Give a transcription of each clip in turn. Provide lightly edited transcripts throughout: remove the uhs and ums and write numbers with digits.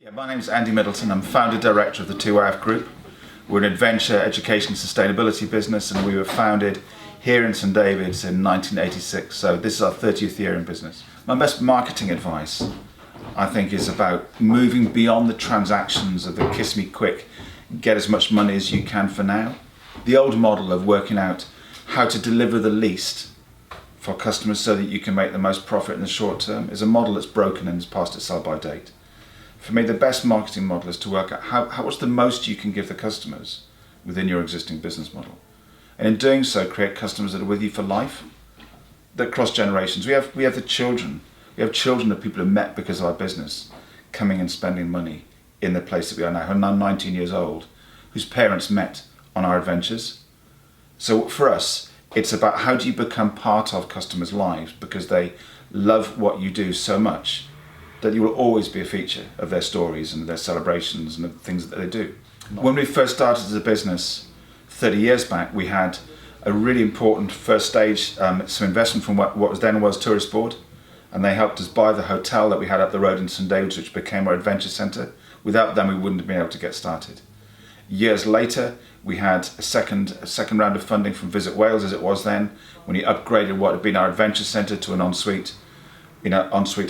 Yeah, my name is Andy Middleton. I'm founder director of the TYF Group. We're an adventure, education, sustainability business, and we were founded here in St David's in 1986. So this is our 30th year in business. My best marketing advice, I think, is about moving beyond the transactions of the kiss me quick, get as much money as you can for now. The old model of working out how to deliver the least for customers so that you can make the most profit in the short term is a model that's broken and is past its sell-by date. For me, the best marketing model is to work out what's the most you can give the customers within your existing business model. And in doing so, create customers that are with you for life, that cross generations. We have the children. We have children that people have met because of our business, coming and spending money in the place that we are now, who are now 19 years old, whose parents met on our adventures. So for us, it's about how do you become part of customers' lives because they love what you do so much that you will always be a feature of their stories and their celebrations and the things that they do. When we first started as a business 30 years back, we had a really important first stage, some investment from what was then Tourist Board, and they helped us buy the hotel that we had up the road in St David's, which became our adventure centre. Without them, we wouldn't have been able to get started. Years later, we had a second round of funding from Visit Wales, as it was then, when he upgraded what had been our adventure centre to an ensuite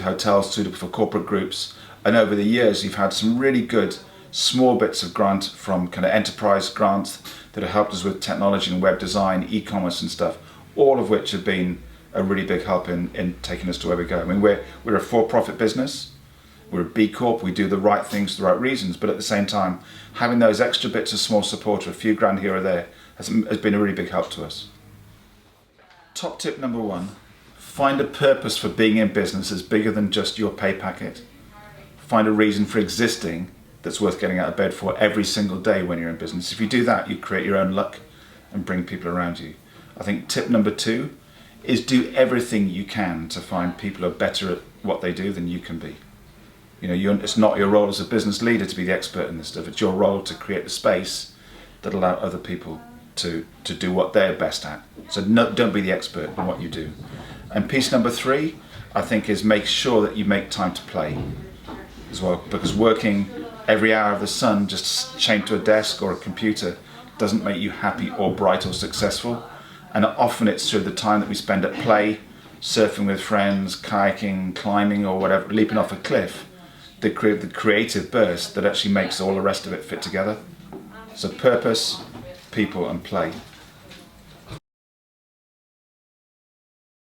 hotels suitable for corporate groups. And over the years, you've had some really good small bits of grant from kind of enterprise grants that have helped us with technology and web design, e-commerce and stuff, all of which have been a really big help in taking us to where we go. I mean, we're a for-profit business. We're a B Corp, we do the right things for the right reasons, but at the same time, having those extra bits of small support, a few grand here or there, has been a really big help to us. Top tip number one, find a purpose for being in business that's bigger than just your pay packet. Find a reason for existing that's worth getting out of bed for every single day when you're in business. If you do that, you create your own luck and bring people around you. I think tip number two is do everything you can to find people who are better at what they do than you can be. You know, it's not your role as a business leader to be the expert in this stuff. It's your role to create the space that allow other people to do what they're best at. So don't be the expert in what you do. And piece number three, I think, is make sure that you make time to play as well, because working every hour of the sun just chained to a desk or a computer doesn't make you happy or bright or successful. And often it's through the time that we spend at play, surfing with friends, kayaking, climbing or whatever, leaping off a cliff, the creative burst that actually makes all the rest of it fit together. So purpose, people and play.